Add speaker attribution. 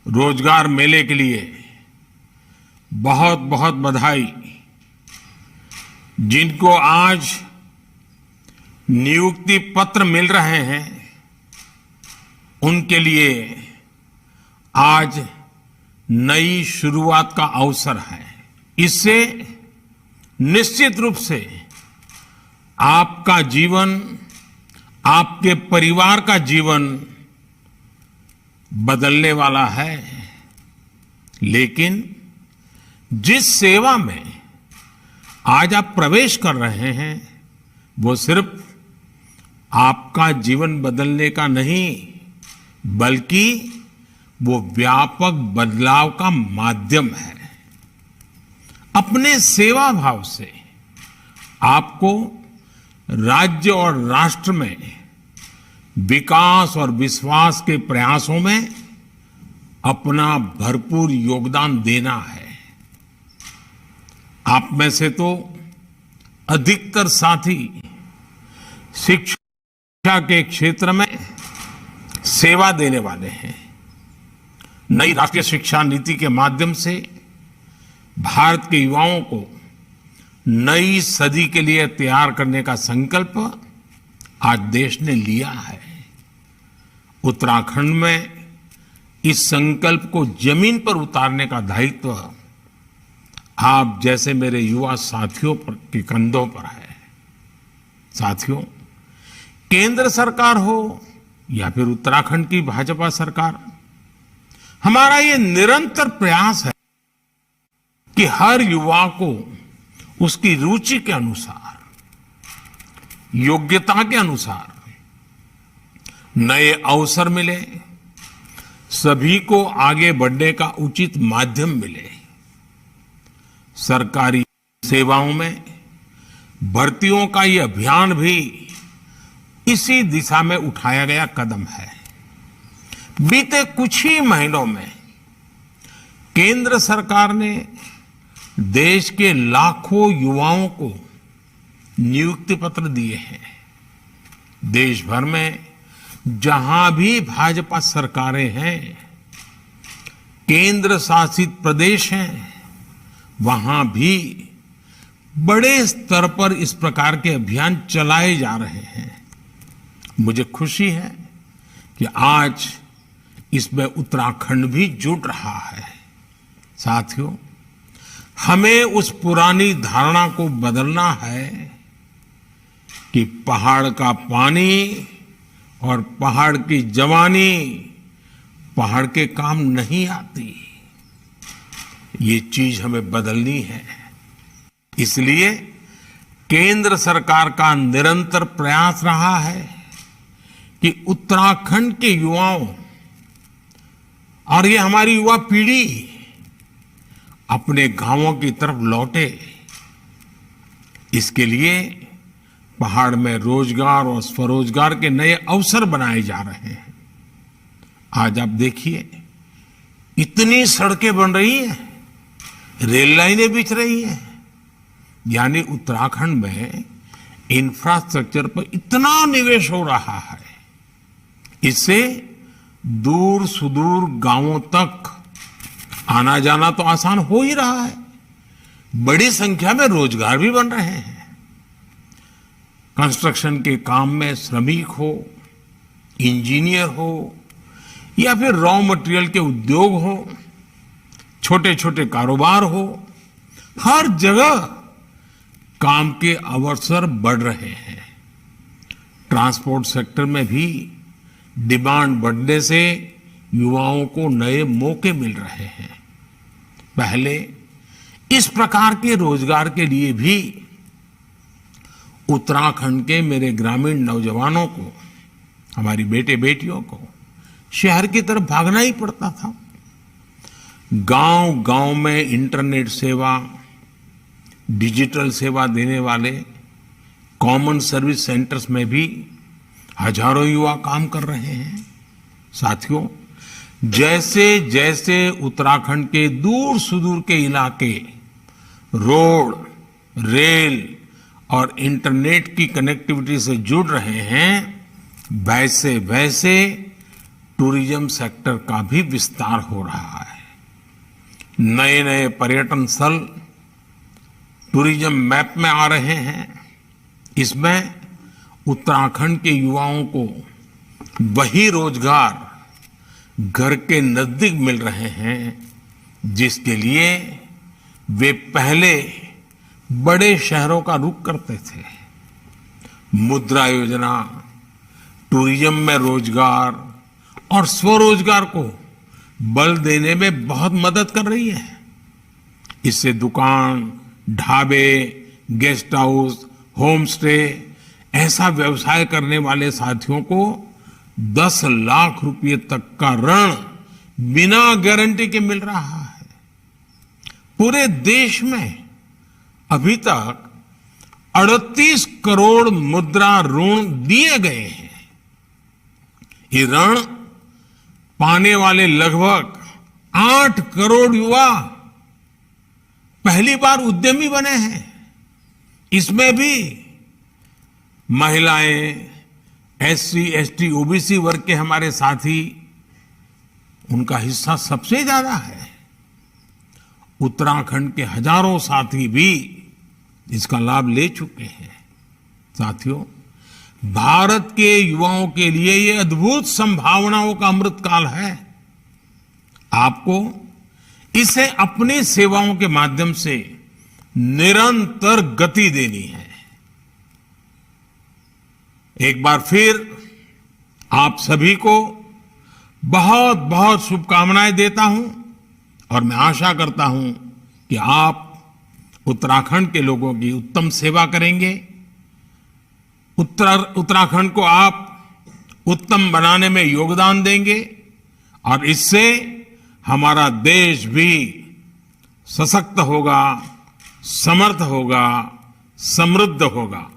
Speaker 1: रोजगार मेले के लिए बहुत बहुत बधाई। जिनको आज नियुक्ति पत्र मिल रहे हैं उनके लिए आज नई शुरुआत का अवसर है। इससे निश्चित रूप से आपका जीवन, आपके परिवार का जीवन बदलने वाला है। लेकिन जिस सेवा में आज आप प्रवेश कर रहे हैं वो सिर्फ आपका जीवन बदलने का नहीं, बल्कि वो व्यापक बदलाव का माध्यम है। अपने सेवा भाव से आपको राज्य और राष्ट्र में विकास और विश्वास के प्रयासों में अपना भरपूर योगदान देना है। आप में से तो अधिकतर साथी शिक्षा के क्षेत्र में सेवा देने वाले हैं। नई राष्ट्रीय शिक्षा नीति के माध्यम से भारत के युवाओं को नई सदी के लिए तैयार करने का संकल्प आज देश ने लिया है। उत्तराखंड में इस संकल्प को जमीन पर उतारने का दायित्व आप जैसे मेरे युवा साथियों के कंधों पर है। साथियों, केंद्र सरकार हो या फिर उत्तराखंड की भाजपा सरकार, हमारा ये निरंतर प्रयास है कि हर युवा को उसकी रुचि के अनुसार, योग्यता के अनुसार नए अवसर मिले, सभी को आगे बढ़ने का उचित माध्यम मिले। सरकारी सेवाओं में भर्तियों का ये अभियान भी इसी दिशा में उठाया गया कदम है। बीते कुछ ही महीनों में केंद्र सरकार ने देश के लाखों युवाओं को नियुक्ति पत्र दिए हैं। देश भर में जहां भी भाजपा सरकारें हैं, केंद्र शासित प्रदेश हैं, वहां भी बड़े स्तर पर इस प्रकार के अभियान चलाए जा रहे हैं। मुझे खुशी है कि आज इसमें उत्तराखंड भी जुड़ रहा है। साथियों, हमें उस पुरानी धारणा को बदलना है कि पहाड़ का पानी और पहाड़ की जवानी पहाड़ के काम नहीं आती। ये चीज हमें बदलनी है। इसलिए केंद्र सरकार का निरंतर प्रयास रहा है कि उत्तराखंड के युवाओं और ये हमारी युवा पीढ़ी अपने गांवों की तरफ लौटे। इसके लिए पहाड़ में रोजगार और स्वरोजगार के नए अवसर बनाए जा रहे हैं। आज आप देखिए, इतनी सड़कें बन रही हैं, रेल लाइनें बिछ रही हैं, यानी उत्तराखंड में इंफ्रास्ट्रक्चर पर इतना निवेश हो रहा है। इससे दूर सुदूर गांवों तक आना जाना तो आसान हो ही रहा है। बड़ी संख्या में रोजगार भी बन रहे हैं। कंस्ट्रक्शन के काम में श्रमिक हो, इंजीनियर हो या फिर रॉ मटेरियल के उद्योग हो, छोटे छोटे कारोबार हो, हर जगह काम के अवसर बढ़ रहे हैं। ट्रांसपोर्ट सेक्टर में भी डिमांड बढ़ने से युवाओं को नए मौके मिल रहे हैं। पहले इस प्रकार के रोजगार के लिए भी उत्तराखंड के मेरे ग्रामीण नौजवानों को, हमारी बेटे बेटियों को शहर की तरफ भागना ही पड़ता था। गांव गांव में इंटरनेट सेवा, डिजिटल सेवा देने वाले कॉमन सर्विस सेंटर्स में भी हजारों युवा काम कर रहे हैं। साथियों, जैसे जैसे उत्तराखंड के दूर सुदूर के इलाके रोड, रेल और इंटरनेट की कनेक्टिविटी से जुड़ रहे हैं, वैसे वैसे टूरिज्म सेक्टर का भी विस्तार हो रहा है। नए नए पर्यटन स्थल टूरिज्म मैप में आ रहे हैं। इसमें उत्तराखंड के युवाओं को वही रोजगार घर के नजदीक मिल रहे हैं जिसके लिए वे पहले बड़े शहरों का रुख करते थे। मुद्रा योजना टूरिज्म में रोजगार और स्वरोजगार को बल देने में बहुत मदद कर रही है। इससे दुकान, ढाबे, गेस्ट हाउस, होम स्टे ऐसा व्यवसाय करने वाले साथियों को 10 लाख रुपए तक का ऋण बिना गारंटी के मिल रहा है। पूरे देश में अभी तक 38 करोड़ मुद्रा ऋण दिए गए हैं। ये ऋण पाने वाले लगभग 8 करोड़ युवा पहली बार उद्यमी बने हैं। इसमें भी महिलाएं, एससी, एसटी, ओबीसी वर्ग के हमारे साथी, उनका हिस्सा सबसे ज्यादा है। उत्तराखंड के हजारों साथी भी इसका लाभ ले चुके हैं। साथियों, भारत के युवाओं के लिए ये अद्भुत संभावनाओं का अमृतकाल है। आपको इसे अपनी सेवाओं के माध्यम से निरंतर गति देनी है। एक बार फिर आप सभी को बहुत बहुत शुभकामनाएं देता हूं और मैं आशा करता हूं कि आप उत्तराखंड के लोगों की उत्तम सेवा करेंगे। उत्तराखंड को आप उत्तम बनाने में योगदान देंगे और इससे हमारा देश भी सशक्त होगा, समर्थ होगा, समृद्ध होगा।